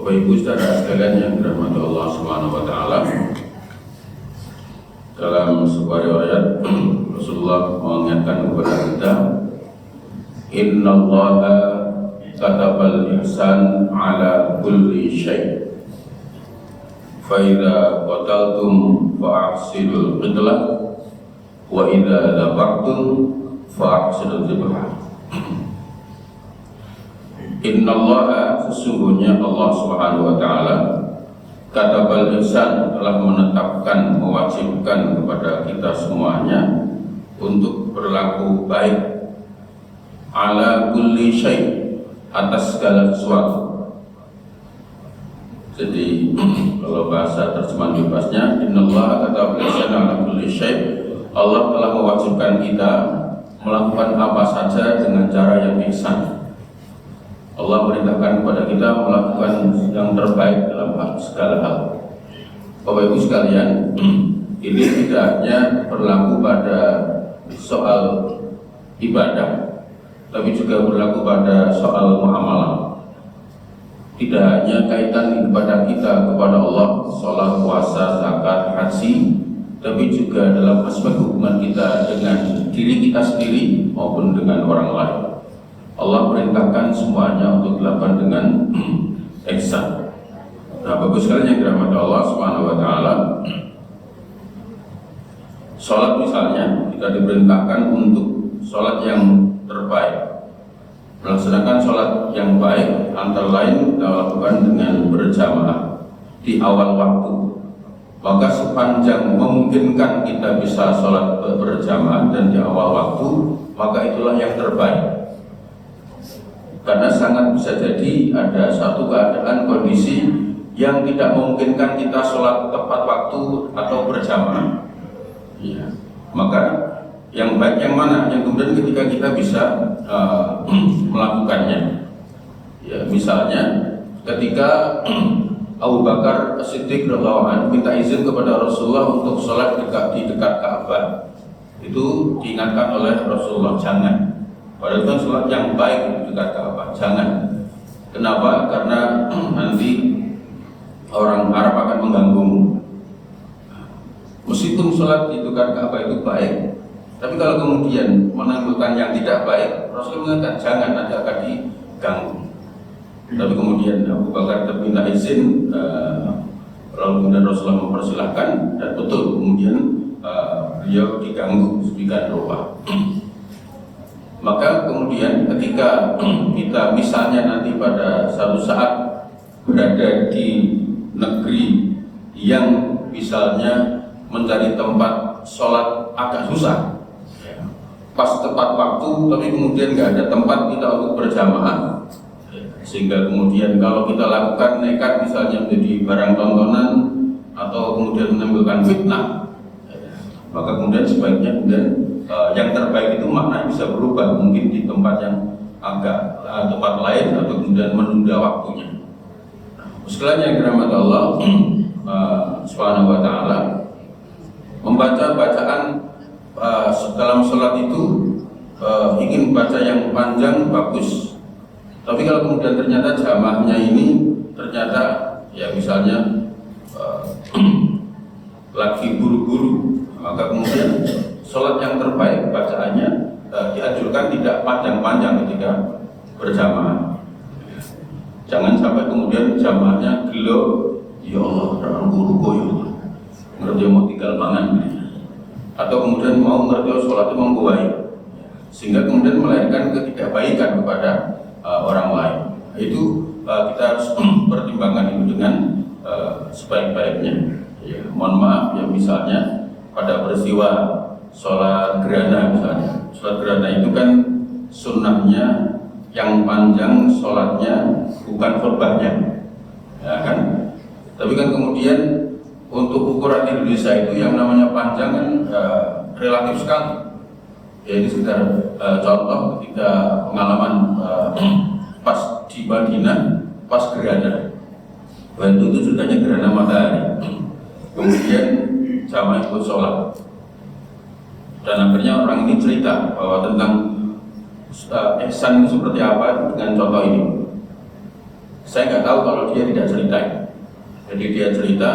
Bapak Ibu saudara sekalian yang dirahmati Allah Subhanahu wa taala. Dalam sebuah riwayat Rasulullah mengingatkan kepada kita, innallaha katabal ihsan ala kulli syai'. Fa idza qataltum fa ahsinul qitlah wa idza zabaqtum fa ahsinul dzibhah. Innallaha, sesungguhnya Allah Subhanahu wa taala, katabal ihsan, telah menetapkan, mewajibkan kepada kita semuanya untuk berlaku baik ala kulli syai', atas segala sesuatu. Jadi kalau bahasa terjemahan bebasnya, innallaha katabal ihsan ala kulli syai', Allah telah mewajibkan kita melakukan apa saja dengan cara yang ihsan. Allah merintahkan kepada kita melakukan yang terbaik dalam segala hal. Bapak Ibu sekalian, ini tidak hanya berlaku pada soal ibadah, tapi juga berlaku pada soal muamalah. Tidak hanya kaitan kepada kita kepada Allah, sholat, puasa, zakat, haji, tapi juga dalam aspek hubungan kita dengan diri kita sendiri maupun dengan orang lain. Allah perintahkan semuanya untuk dilakukan dengan ihsan. Nah, bagus sekali yang dirahmati Allah Subhanahu wa taala. Salat misalnya, kita diperintahkan untuk salat yang terbaik. Melaksanakan salat yang baik antara lain kita lakukan dengan berjamaah di awal waktu. Maka sepanjang memungkinkan kita bisa salat berjamaah dan di awal waktu, maka itulah yang terbaik. Karena sangat bisa jadi ada satu keadaan kondisi yang tidak memungkinkan kita sholat tepat waktu atau berjamaah. Ya. Maka yang baik yang mana? Yang kemudian ketika kita bisa melakukannya. Ya, misalnya ketika Abu Bakar As-Siddiq radhiyallahu anhu minta izin kepada Rasulullah untuk sholat di dekat Ka'bah, itu diingatkan oleh Rasulullah, jangan. Padahal itu sholat yang baik dekat Ka'bah, jangan. Kenapa? Karena nanti orang Arab akan mengganggumu. Meskipun sholat di dekat Ka'bah itu baik, tapi kalau kemudian menimbulkan yang tidak baik, Rasul mengatakan jangan, nanti akan diganggu. Tapi kemudian Abu Bakar terminta izin, lalu kemudian Rasulullah mempersilahkan, dan betul kemudian beliau diganggu sedemikian rupa. Maka kemudian ketika kita misalnya nanti pada satu saat berada di negeri yang misalnya mencari tempat sholat agak susah, pas tepat waktu tapi kemudian nggak ada tempat kita untuk berjamaah, sehingga kemudian kalau kita lakukan nekat misalnya menjadi barang tontonan atau kemudian menimbulkan fitnah, maka kemudian sebaiknya kemudian yang terbaik itu maknanya bisa berubah, mungkin di tempat yang agak tempat lain atau kemudian menunda waktunya. Sekalian yang dirahmati Allah Subhanahu wa taala, membaca bacaan dalam sholat itu ingin baca yang panjang bagus. Tapi kalau kemudian ternyata jamaahnya ini ternyata ya misalnya lagi buru-buru, maka kemudian sholat yang terbaik bacaannya dianjurkan tidak panjang-panjang ketika berjamaah. Jangan sampai kemudian jamaahnya gelo, ya Allah, orang buru ya Allah, ngerti mau tinggal mangan, atau kemudian mau ngerti sholatnya mengkuai, sehingga kemudian melahirkan ketidakbaikan kepada orang lain. Itu kita harus pertimbangkan itu dengan sebaik-baiknya. Ya, mohon maaf ya, misalnya pada peristiwa sholat gerhana misalnya, sholat gerhana itu kan sunnahnya yang panjang sholatnya, bukan khutbahnya, ya kan? Tapi kan kemudian untuk ukuran Indonesia itu yang namanya panjang kan relatif sekali. Ya, ini sekedar contoh ketika pengalaman pas di Madinah, pas gerhana. Waktu itu sudahnya gerhana matahari. Kemudian jamaah ikut sholat. Dan akhirnya orang ini cerita bahwa tentang ihsan seperti apa dengan contoh ini. Saya nggak tahu kalau dia tidak cerita. Jadi dia cerita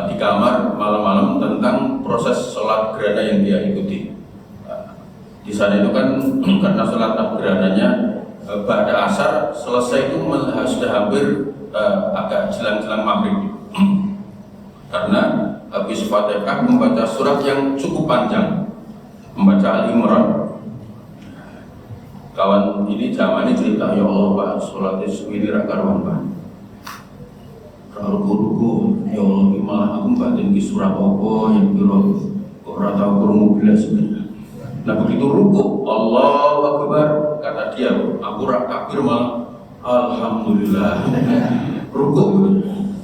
di kamar malam-malam tentang proses sholat gerhana yang dia ikuti. Di sana itu kan karena sholat gerhananya pada asar selesai itu sudah hampir agak jelang-jelang maghrib. Karena habis Fatihah membaca surat yang cukup panjang, membaca Al-Imran. Kawan ini zamannya cerita, ya Allah Pak, sholatnya ini rakaruan Pak. Ruku-ruku, ya Allah malah aku batin di surat apa yang kira orang tahu kurung mobil sebenarnya. Nah begitu ruku, Allahu Akbar, kata dia, aku takbir malah Alhamdulillah. Ruku,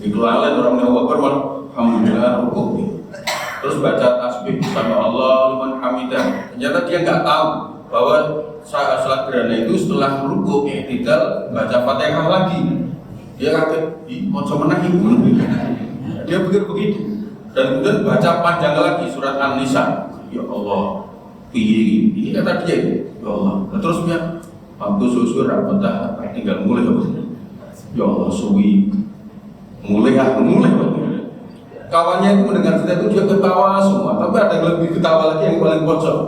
itu lain orang Allahu Akbar malah Alhamdulillah ruku. Terus baca tasbih sama Allah liman hamidah. Ternyata dia nggak tahu bahwa saat sholat gerhana itu setelah ruku i'tidal baca Fatihah lagi. Dia kaget, mau menang ibu. Dia pikir begitu. Dan kemudian baca panjang lagi surat An-Nisa. Ya Allah, ini kata dia. Ya Allah. Nah, terus dia, aku susur rapatah, tinggal mulai. Ya Allah, suwi. Mulai. Kawannya itu mendengar cerita itu dia ketawa semua. Tapi ada yang lebih ketawa lagi yang paling pojok.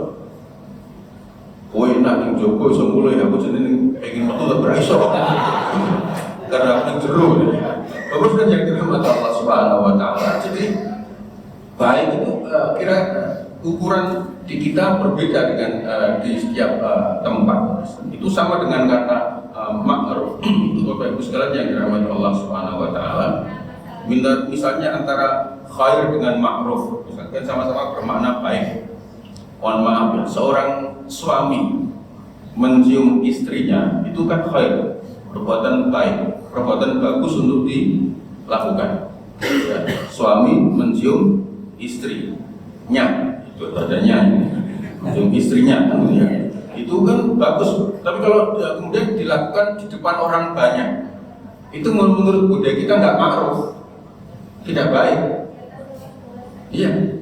Kowe nak ning Joko iso mulai, aku jenenge pengen metu tak beraiso. Karena aku jeru. Bagus kan yang dirahmati Allah Subhanahu wa taala. Jadi baik itu kira ukuran di kita berbeda dengan di setiap tempat. Itu sama dengan kata ma'ruf. Itu Bapak Ibu sekalian yang dirahmati Allah Subhanahu wa taala. Misalnya antara khair dengan ma'ruf, misalkan sama-sama bermakna baik. Mohon maaf ya, seorang suami mencium istrinya itu kan khair, perbuatan baik, perbuatan bagus untuk dilakukan. Ya, suami mencium istrinya, itu adanya mencium istrinya, ya. Itu kan bagus. Tapi kalau kemudian dilakukan di depan orang banyak, itu menurut budaya kita nggak ma'ruf, tidak baik. Iya.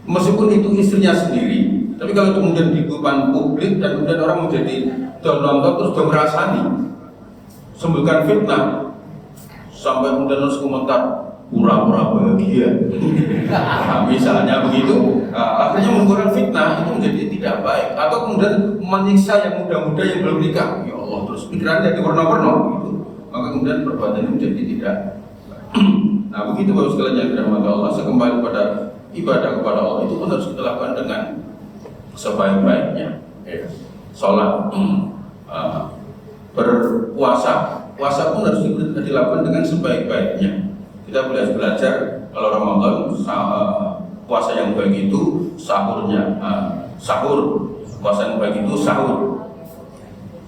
Meskipun itu istrinya sendiri, tapi kalau kemudian di depan publik dan kemudian orang menjadi nonton terus dia merasani, sembunyikan fitnah, sampai kemudian harus komentar pura-pura bahagia. Nah, misalnya begitu, akhirnya mengurang fitnah itu menjadi tidak baik, atau kemudian menyiksa yang muda-muda yang belum nikah. Ya Allah, terus pikirannya jadi warna-warna gitu. Maka kemudian perbuatan itu menjadi tidak. Nah begitu Bapak sekalian yang dirahmati Allah, sekembali pada ibadah kepada Allah itu pun harus kita lakukan dengan sebaik-baiknya. Sholat, berpuasa, puasa pun harus dilakukan dengan sebaik-baiknya. Kita belajar kalau Ramadan puasa yang baik itu sahurnya, sahur, puasa yang baik itu sahur.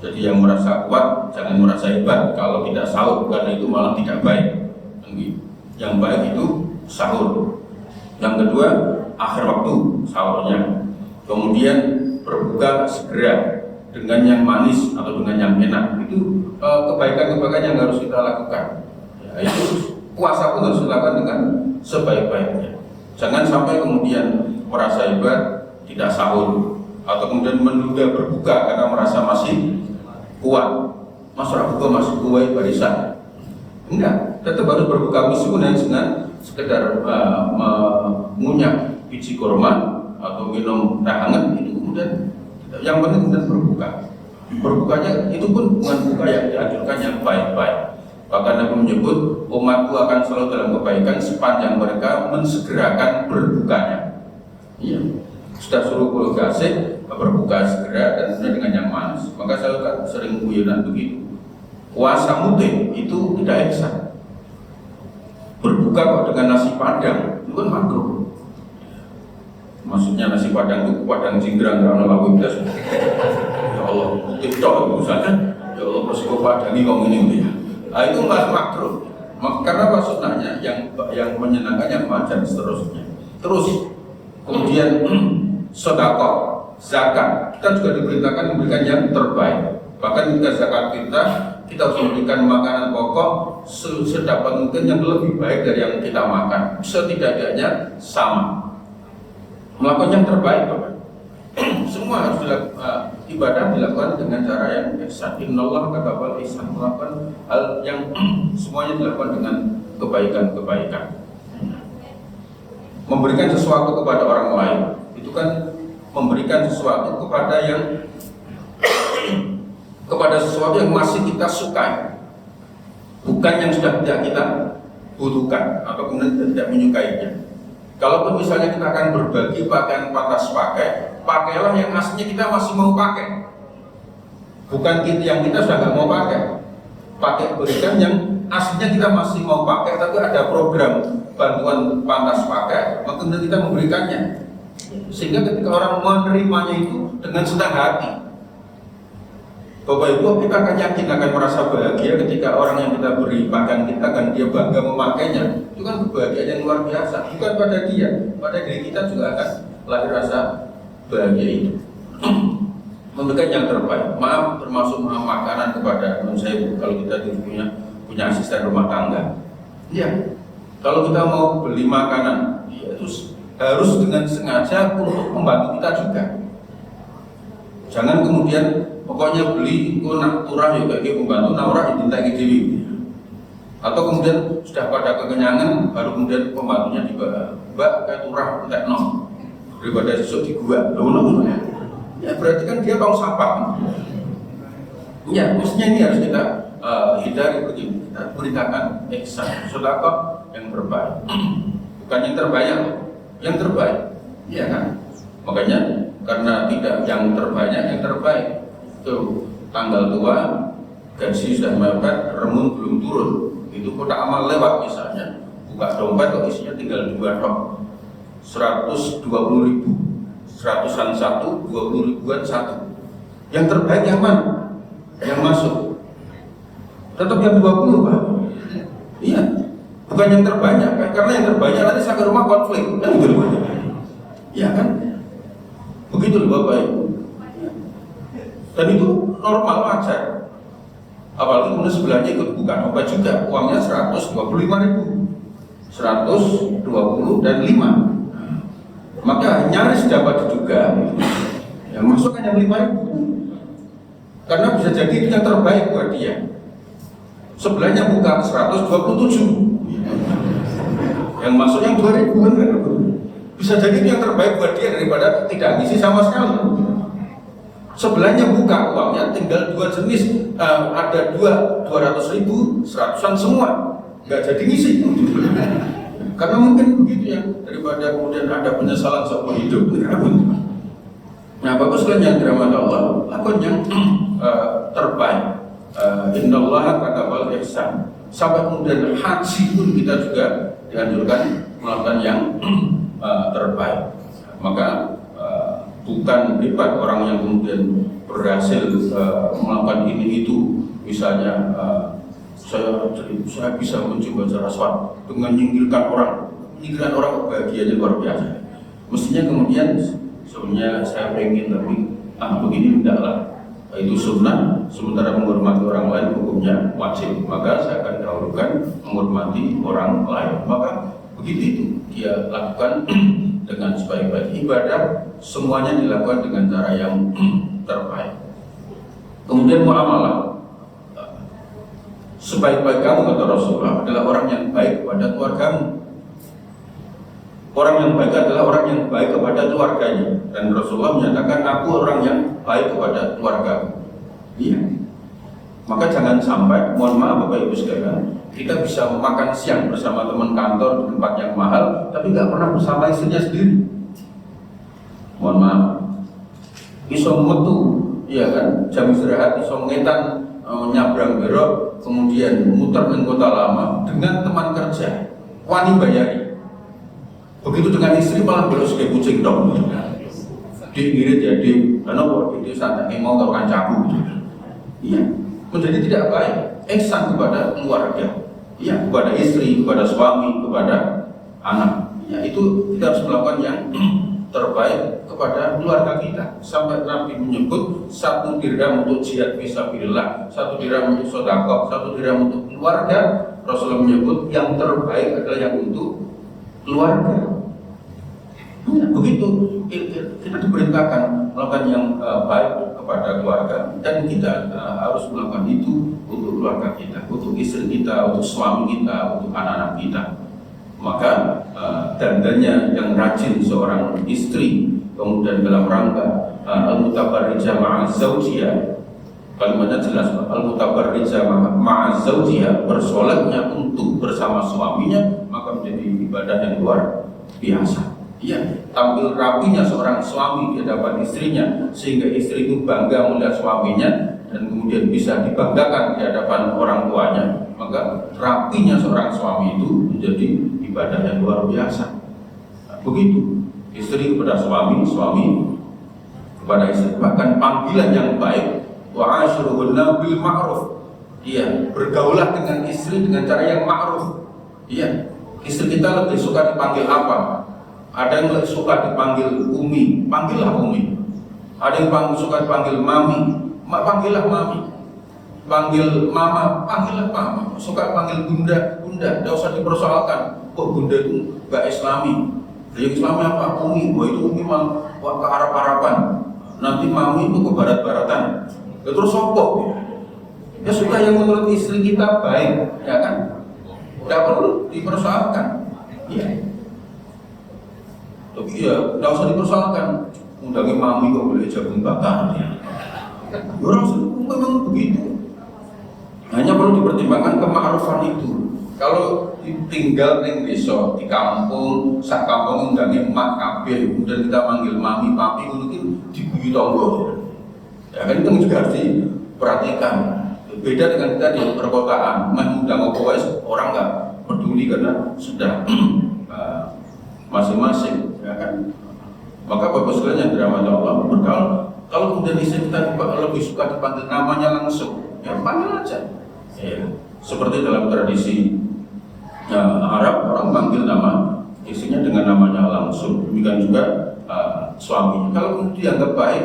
Jadi yang merasa kuat jangan merasa hebat kalau tidak sahur, karena itu malah tidak baik. Yang baik itu sahur. Yang kedua, akhir waktu sahurnya. Kemudian berbuka segera dengan yang manis atau dengan yang enak. Itu kebaikan-kebaikan yang harus kita lakukan. Ya, itu puasa pun harus dilakukan dengan sebaik-baiknya. Jangan sampai kemudian merasa hebat tidak sahur, atau kemudian menunda berbuka karena merasa masih kuat. Masyarakat buka masih kuat barisan. Enggak, tetap harus berbuka meskipun dengan sekedar mengunyah biji kurma atau minum teh hangat, itu kemudian yang penting kemudian berbuka. Berbukanya itu pun bukan buka yang dianjurkan yang baik-baik. Bahkan Nabi menyebut umatku akan selalu dalam kebaikan sepanjang mereka mensegerakan berbukanya. Iya, sudah suruh kasih berbuka segera dan sudah dengan yang manis. Maka saya kan sering guyonan begitu. Puasa mute itu tidak eksak. Berbuka kok dengan nasi padang itu kan makruh. Maksudnya nasi padang itu padang jinggrang karena lalu biasa. Ya Allah, tidak itu saja. Ya Allah, persiko padang ini kok ini ya. Nah, itu nggak makruh. Karena maksudnya yang menyenangkan yang wajar seterusnya. Terus kemudian sedekah, zakat kita juga diperintahkan memberikan yang terbaik. Bahkan ketika zakat kita harus memberikan makanan pokok sedapat mungkin yang lebih baik dari yang kita makan. Setidaknya sama. Melakukan yang terbaik, Bapak. semua harus dilakukan, ibadah dilakukan dengan cara yang ihsan. Innallaha katabal ihsan, melakukan hal yang semuanya dilakukan dengan kebaikan-kebaikan. Memberikan sesuatu kepada orang lain itu kan memberikan sesuatu kepada sesuatu yang masih kita sukai, bukan yang sudah tidak kita butuhkan atau kemudian tidak menyukainya. Kalaupun misalnya kita akan berbagi pakaian pantas pakai, pakailah yang aslinya kita masih mau pakai, bukan yang kita sudah nggak mau pakai. Berikan yang aslinya kita masih mau pakai, tapi ada program bantuan pantas pakai, maka kemudian kita memberikannya, sehingga ketika orang menerimanya itu dengan senang hati. Bapak Ibu, kita akan yakin, akan merasa bahagia ketika orang yang kita beri pakaian kita dan dia bangga memakainya. Itu kan kebahagiaan yang luar biasa, bukan pada dia, pada diri kita juga akan lahir rasa bahagia itu. Memberikan yang terbaik, maaf termasuk makanan kepada saya kalau kita punya asisten rumah tangga. Iya, kalau kita mau beli makanan, ya itu harus dengan sengaja untuk membantu kita juga. Jangan kemudian pokoknya beli itu nak turah ya kayak membantu naurah itu tak gitu. Atau kemudian sudah pada kekenyangan baru kemudian pembantunya dibawa, mbak kayak turah tak no daripada sesuk di gua. Loh, ya berarti kan dia tong sampah. Ya, mestinya ini harus kita hindari begini. Kita beritakan ihsan, sedekah yang terbaik, bukan yang terbanyak, yang terbaik, iya kan? Makanya karena tidak yang terbanyak, yang terbaik. Tuh tanggal tua gaji sudah mepet, remun belum turun, itu kotak amal lewat misalnya, buka dompet kok isinya tinggal 2 tok, 120.000, 100-an 1, 20.000-an 1. Yang terbaik yang mana? Yang masuk tetap yang 20, Pak. Iya, bukan yang terbanyak kan? Karena yang terbanyak nanti saya ke rumah konflik kan gitu. Iya kan? Begitu Bapak Ibu. Dan itu normal wajar. Apalagi kemudian sebelahnya ikut buka dompet juga, uangnya 125.000, 120 dan 5. Maka nyaris dapat juga. Yang masuk hanya 5.000. Karena bisa jadi itu yang terbaik buat dia. Sebelahnya buka 127. Yang masuk yang 2.000 kan? Bisa jadi itu yang terbaik buat dia daripada tidak ngisi sama sekali. Sebelahnya buka uangnya tinggal 2 jenis, ada 200.000, 100-an semua, nggak jadi ngisi. Karena mungkin begitu ya, daripada kemudian ada penyesalan seumur hidup. Nah, bagus kan yang dirahmati Allah, lakukan yang terbaik. Innallaha katabal ihsan. Sampai kemudian haji pun kita juga dianjurkan melakukan yang terbaik. Maka bukan hebat orang yang kemudian berhasil melakukan ini itu, misalnya saya bisa mencoba saraswat dengan menyingkirkan orang kebahagiaannya luar biasa. Mestinya kemudian sebenarnya saya pengen tapi begini tidaklah, itu sunnah, sementara menghormati orang lain hukumnya wajib, maka saya akan dahulukan menghormati orang lain. Maka begitu itu dia lakukan dengan sebaik-baik. Ibadah semuanya dilakukan dengan cara yang terbaik. Kemudian muamalah, sebaik-baik kamu kata Rasulullah adalah orang yang baik kepada keluargamu. Orang yang baik adalah orang yang baik kepada keluarganya. Dan Rasulullah menyatakan, aku orang yang baik kepada keluargamu. Iya. Maka jangan sampai, mohon maaf Bapak Ibu sekalian, kita bisa makan siang bersama teman kantor di tempat yang mahal, tapi nggak pernah bersama istrinya sendiri. Mohon maaf. Iso metu, iya kan? Jam istirahat, iso ngetan, nyabrang berok, kemudian muter ke kota lama dengan teman kerja, wani bayari. Begitu dengan istri malah belok sebagai kucing dong. Diirit ya di, karena kok itu santai mau kau kancaku. Iya, menjadi tidak baik. Ihsan kepada keluarga, iya, kepada istri, kepada suami, kepada anak. Ya, itu kita harus melakukan yang terbaik kepada keluarga kita. Sampai Nabi menyebut 1 dirham untuk jihad fisabilillah, 1 dirham untuk sedekah, 1 dirham untuk keluarga. Rasulullah menyebut yang terbaik adalah yang untuk keluarga. Ya, begitu kita diperintahkan melakukan yang baik kepada keluarga, dan kita harus melakukan itu untuk keluarga kita, untuk istri kita, untuk suami kita, untuk anak-anak kita. Maka dandannya yang rajin seorang istri, kemudian dalam rangka al-mutabarrijah ma'a zawjiyah, kalimatnya jelas, al-mutabarrijah ma'a zawjiyah, bersolatnya untuk bersama suaminya, maka menjadi ibadah yang luar biasa. Iya, tampil rapinya seorang suami di hadapan istrinya, sehingga istri itu bangga melihat suaminya dan kemudian bisa dibanggakan di hadapan orang tuanya. Maka rapinya seorang suami itu menjadi ibadah yang luar biasa. Nah, begitu istri kepada suami, suami kepada istri. Bahkan panggilan yang baik, wa ashiruhunna bil ma'ruf. Iya, bergaulah dengan istri dengan cara yang ma'ruf. Iya, istri kita lebih suka dipanggil apa? Ada yang suka dipanggil Umi, panggillah Umi. Ada yang suka dipanggil Mami, panggillah Mami. Panggil Mama, panggillah Mama. Suka panggil Bunda, Bunda. Tidak usah dipersoalkan. Oh, Bunda itu gak Islami. Yang Islami apa? Umi. Wah, itu Umi mah ke Arab-Araban. Nanti Mami itu ke Barat-Baratan. Ya, terus sopo. Ya suka yang menurut istri kita baik, ya kan? Tidak perlu dipersoalkan. Iya. Tapi ya, tidak usah dipersoalkan. Undangin Mami kok boleh jagung bakar. Orang memang begitu. Hanya perlu dipertimbangkan kema'rufan itu. Kalau tinggal di desa, di kampung, sak kampung undangin emak kabeh, kemudian kita manggil Mami, Papi, mungkin diguyu tonggo. Ya kan itu juga harus diperhatikan. Beda dengan kita di perkotaan, mengundang orang nggak peduli karena sudah masing-masing. Ya kan? Maka Bapak sekalian yang dirahmati Allah, kalau kemudian istri kita lebih suka dipanggil namanya langsung, ya panggil aja. Ya, seperti dalam tradisi Arab, orang manggil nama istrinya dengan namanya langsung. Demikian juga suaminya. Kalau kemudian dianggap baik,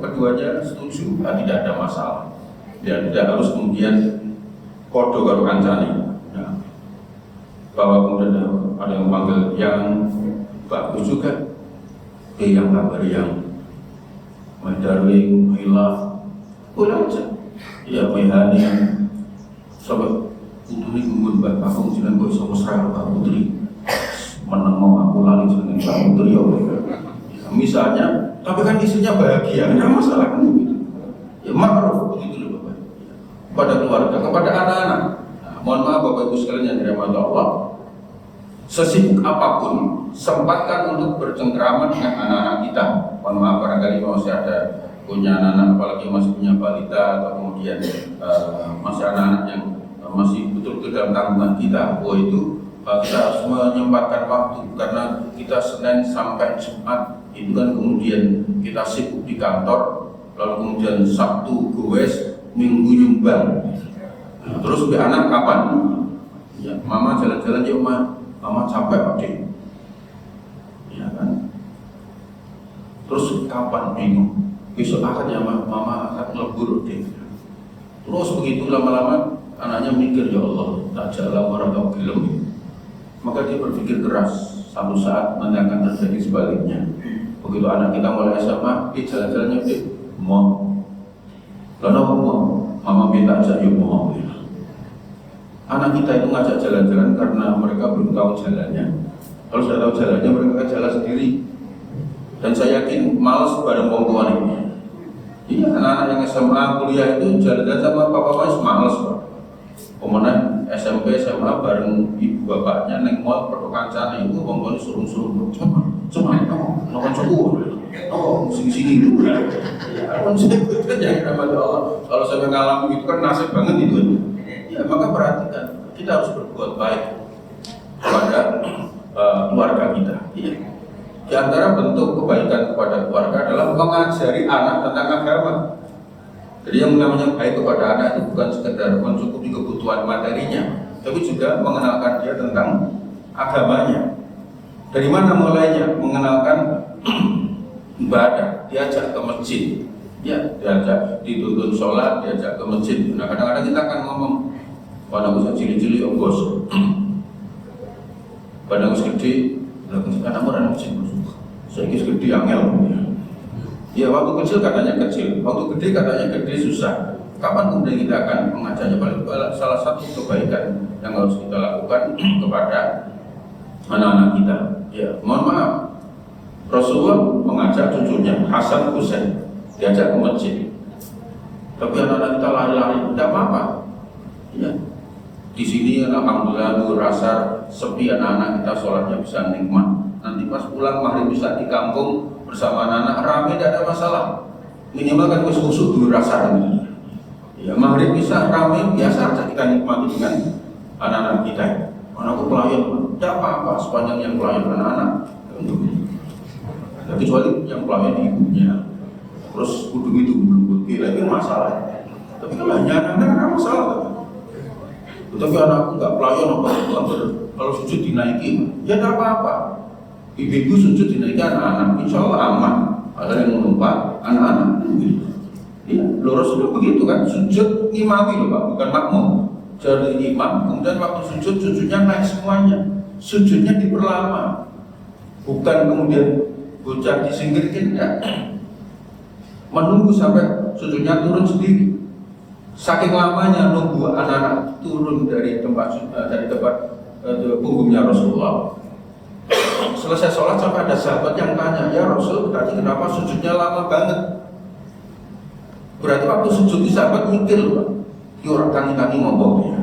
keduanya setuju, tidak ada masalah. Ya, tidak harus kemudian kodo karo kancane. Ya. Bahwa kemudian ada yang manggil yang bagus juga, yang kabar yang darling, hilaf, boleh aja. Ya, Mehani, sobat putri gumun Mbak Kakung jeneng kok iso mesra Mbak Putri. Meneng mau aku lali jeneng Mbak Putri ya. Misalnya, tapi kan istrinya bahagia, tidak masalah kan gitu. Ya ma'ruf begitu loh Bapak. Kepada keluarga, kepada anak-anak. Nah, mohon maaf Bapak Ibu sekalian yang dirahmati Allah. Sesibuk apapun, sempatkan untuk bercengkrama dengan anak-anak kita. Mohon maaf, barangkali masih ada punya anak-anak, apalagi masih punya balita atau kemudian masih anak-anak yang masih betul-betul dalam tanggungan kita. Oh itu kita harus menyempatkan waktu, karena kita Senin sampai Jumat itu kan kemudian kita sibuk di kantor, lalu kemudian Sabtu goes, Minggu nyumbang. Nah, terus be anak kapan? Ya, Mama jalan-jalan yuk Mama capek Pak. Ya kan? Terus kapan bingung? Besok akad ya Mama akad lebur deh. Terus begitu lama-lama anaknya mikir, ya Allah, tak jalan orang tau gelem. Maka dia berpikir keras. Satu saat nanti akan terjadi sebaliknya. Begitu anak kita mulai SMA, jalan-jalannya udah mau. Lalu mau, Mama minta ajak yuk mau. Anak kita itu ngajak jalan-jalan karena mereka belum tahu jalannya. Kalau sudah tahu jalannya, mereka akan jalan sendiri. Dan saya yakin malas bareng orang tua ini. Iya, anak-anak yang SMA, kuliah itu jalan-jalan sama papa-papa malas Pak. Kemudian SMP, SMA bareng ibu bapaknya neng mall perkancane itu bongkone suruh-suruh cuma nonton cukup sini dulu ya kan saya kan ya kepada Allah. Kalau saya mengalami itu kan nasib banget itu ya. Maka perhatikan, kita harus berbuat baik kepada keluarga kita ya. Di antara bentuk kebaikan kepada keluarga adalah mengajari anak tentang agama. Jadi yang namanya baik kepada anak itu bukan sekedar mencukupi kebutuhan materinya, tapi juga mengenalkan dia tentang agamanya. Dari mana mulainya? Mengenalkan ibadah, diajak ke masjid, ya, diajak dituntun sholat, diajak ke masjid. Nah kadang-kadang kita akan ngomong, pada usia cili-cili om bos, pada usia gede, anak orang masjid, Saya gede angel. Ya waktu kecil katanya kecil, waktu gede katanya gede susah. Kapan kemudian kita akan mengajarnya? Paling salah satu kebaikan yang harus kita lakukan kepada anak-anak kita. Ya, mohon maaf, Rasulullah mengajak cucunya Hasan Husain diajak ke masjid. Tapi anak-anak kita lari-lari, tidak apa-apa. Ya, di sini alhamdulillah rasa sepi, anak-anak kita sholatnya bisa nikmat. Nanti pas pulang maghrib bisa di kampung bersama anak-anak ramai, tidak ada masalah. Minimal kan khusuk dulu rasa ini. Ya maghrib bisa ramai, biasa aja kita nikmati dengan anak-anak kita. Anakku pelayan, tidak apa-apa sepanjang yang pelayan anak-anak. Ya, kecuali yang pelayan ibunya. Terus kudung itu belum lagi masalah. Tapi kalau hanya anak-anak tidak masalah. Tapi anakku nggak pelayan apa-apa, kalau sujud dinaiki, ya tidak apa-apa. Ibu sujud dinaiki anak-anak, insya Allah aman. Ada yang menumpak anak-anak. Ya, lurus itu begitu kan, sujud imawi loh Pak, bukan makmum. Jadi imam, kemudian waktu sujud, sujudnya naik semuanya. Sujudnya diperlama. Bukan kemudian bocah disingkirkan, enggak. Menunggu sampai sujudnya turun sendiri. Saking lamanya nunggu anak-anak turun dari tempat punggungnya Rasulullah. Selesai sholat sampai ada sahabat yang tanya, ya Rasul, tadi kenapa sujudnya lama banget? Berarti waktu sujud itu sahabat mikir loh Pak, ini orang kami ngomong ya.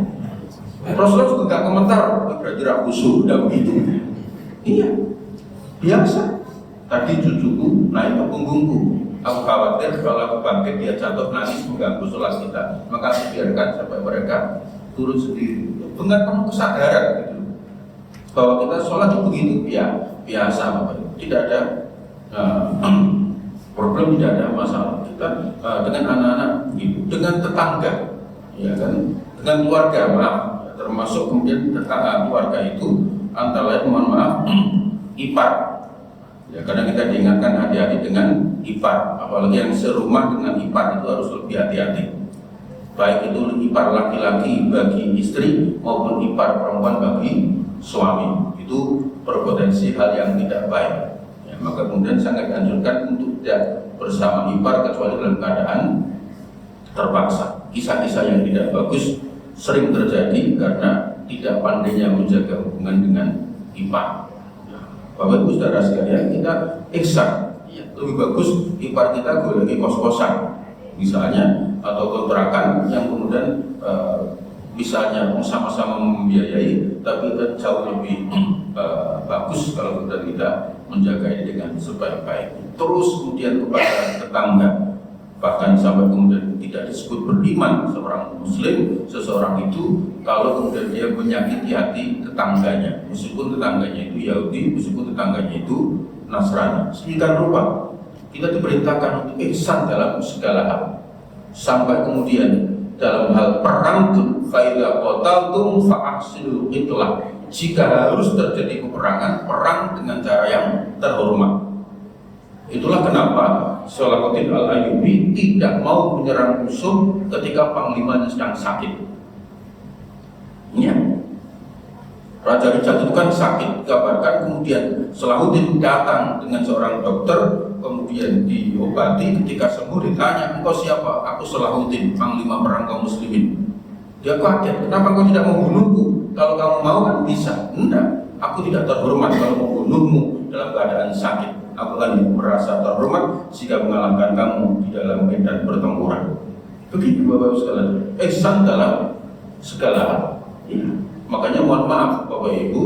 Rasulullah juga gak komentar, berarti rakusu, udah begitu. Iya, biasa. Tadi cucuku naik ke punggungku, aku khawatir kalau aku bangkit dia jatuh nangis mengganggu sholat kita, maka aku biarkan sampai mereka turun sendiri. Dengan penuh kesadaran gitu, bahwa kita sholat itu begitu ya, biasa Bapak. Tidak ada problem, tidak ada masalah kita dengan anak-anak gitu, dengan tetangga ya kan, dengan keluarga, maaf, termasuk kemudian keluarga itu antara lain, mohon maaf, ipar ya, karena kita diingatkan hati-hati dengan ipar, apalagi yang serumah dengan ipar itu harus lebih hati-hati, baik itu ipar laki-laki bagi istri maupun ipar perempuan bagi suami. Itu berpotensi hal yang tidak baik ya, maka kemudian sangat dianjurkan untuk tidak bersama ipar kecuali dalam keadaan terpaksa. Kisah-kisah yang tidak bagus sering terjadi karena tidak pandainya menjaga hubungan dengan ipar. Bapak Ibu saudara sekalian, kita ihsan ya, lebih bagus ipar kita boleh lagi kos-kosan misalnya, atau kontrakan yang kemudian misalnya sama-sama membiayai, tapi jauh lebih bagus kalau kita tidak menjaga ini dengan sebaik-baiknya. Terus kemudian kepada tetangga, bahkan sampai kemudian tidak disebut beriman seorang muslim, seseorang itu kalau kemudian dia menyakiti hati tetangganya, meskipun tetangganya itu Yahudi, meskipun tetangganya itu Nasrani. Sedemikian rupa kita diperintahkan untuk ihsan dalam segala hal, sampai kemudian dalam hal perang pun faida qataltum fa'ahsinul qitlah. Jika harus terjadi peperangan, perang dengan cara yang terhormat. Itulah kenapa Salahuddin Al-Ayyubi tidak mau menyerang musuh ketika panglimanya sedang sakit. Ya. Raja Richard itu kan sakit, kabarkan kemudian Salahuddin datang dengan seorang dokter, kemudian diobati. Ketika sembuh ditanya, engkau siapa? Aku Salahuddin, panglima perang kaum muslimin. Dia kaget, kenapa kau tidak membunuhku? Kalau kamu mau kan bisa. Enggak, aku tidak terhormat kalau membunuhmu dalam keadaan sakit. Aku akan merasa terhormat jika mengalahkan kamu di dalam medan pertempuran. Begitu Bapak-Ibu sekalian, ihsan dalam segala hal. Ya. Makanya mohon maaf Bapak Ibu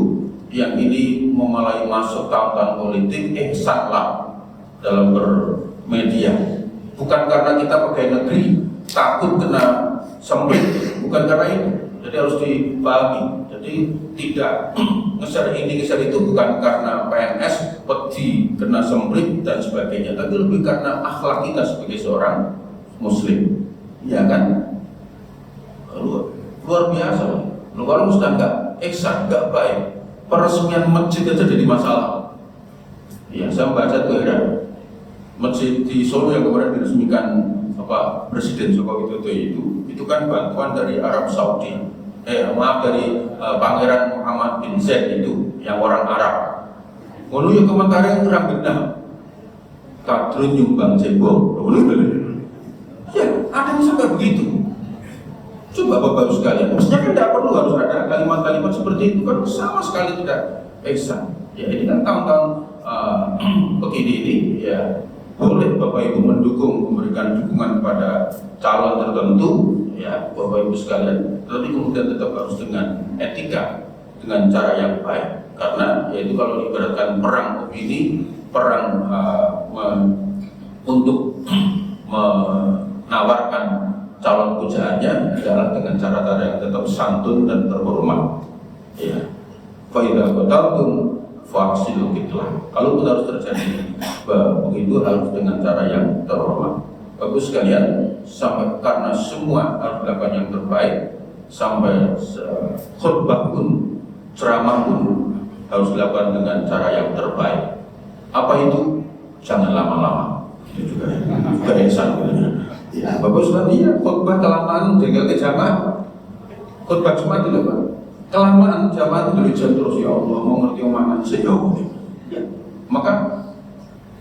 yang ini mulai masuk tahun-tahun politik, ihsanlah dalam bermedia. Bukan karena kita pegawai negeri takut kena semprit, bukan karena itu. Jadi harus dipahami. Jadi tidak ngeser ini ngeser itu bukan karena PNS peti kena semprit dan sebagainya, tapi lebih karena akhlak kita sebagai seorang muslim. Iya kan? Luar biasa. Kalau sudah nggak ihsan, nggak baik, peresmian masjid aja jadi masalah. Ya, saya membaca tuh heran. Masjid di Solo yang kemarin diresmikan Presiden Joko Widodo itu kan bantuan dari Arab Saudi. Dari Pangeran Muhammad bin Zaid itu yang orang Arab. Ngono ya komentare ora benar. Kadrun nyumbang cebong, ya ada yang sampai begitu. Coba Bapak Ibu sekalian, maksudnya kan tidak perlu harus ada kalimat-kalimat seperti itu, kan sama sekali tidak ehsan. Ya ini kan tahun-tahun begini ini, ya boleh Bapak Ibu mendukung, memberikan dukungan kepada calon tertentu, ya Bapak Ibu sekalian, tapi kemudian tetap harus dengan etika, dengan cara yang baik. Karena yaitu kalau ibaratkan perang opini, perang untuk menawarkan calon pujaannya adalah dengan cara-cara yang tetap santun dan terhormat. Ya, faidah qataltum fa'silu qitlah. Kalau pun harus terjadi begitu harus dengan cara yang terhormat. Bagus sekalian, sampai karena semua harus dilakukan yang terbaik, sampai khutbah pun, ceramah pun harus dilakukan dengan cara yang terbaik. Apa itu? Jangan lama-lama. Itu juga ihsan. Ya, bagus sekali ya, khutbah kelamaan jengkel ke jamaah. Khutbah Jumat itu Pak. Kelamaan jamaah itu jam terus, ya Allah mau ngerti omongan sejauh ini. Ya. Maka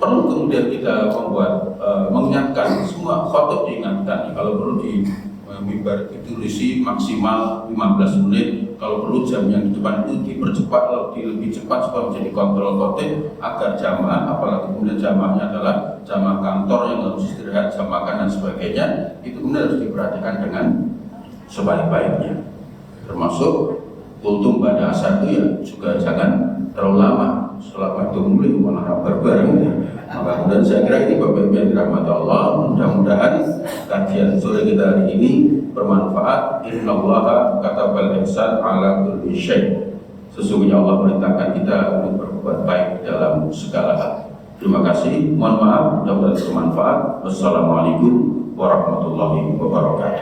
perlu kemudian kita membuat mengingatkan semua khotib diingatkan. Kalau perlu di mimbar ditulisi maksimal 15 menit. Kalau perlu jam yang di depan itu dipercepat, lebih cepat supaya menjadi kontrol khotib agar jamaah, apalagi kemudian jamaahnya adalah jamaah kantor yang harus istirahat, jam makan dan sebagainya, itu kemudian harus diperhatikan dengan sebaik-baiknya. Termasuk kultum pada asar itu ya juga jangan terlalu lama. Selama itu mulai malah bareng. Maka kemudian saya kira ini Bapak Ibu yang dirahmati Allah, mudah-mudahan kajian sore kita hari ini bermanfaat. Innallaha katabal ihsan ala kulli syai'. Sesungguhnya Allah perintahkan kita untuk berbuat baik dalam segala hal. Terima kasih, mohon maaf, mudah-mudahan bermanfaat. Wassalamualaikum warahmatullahi wabarakatuh.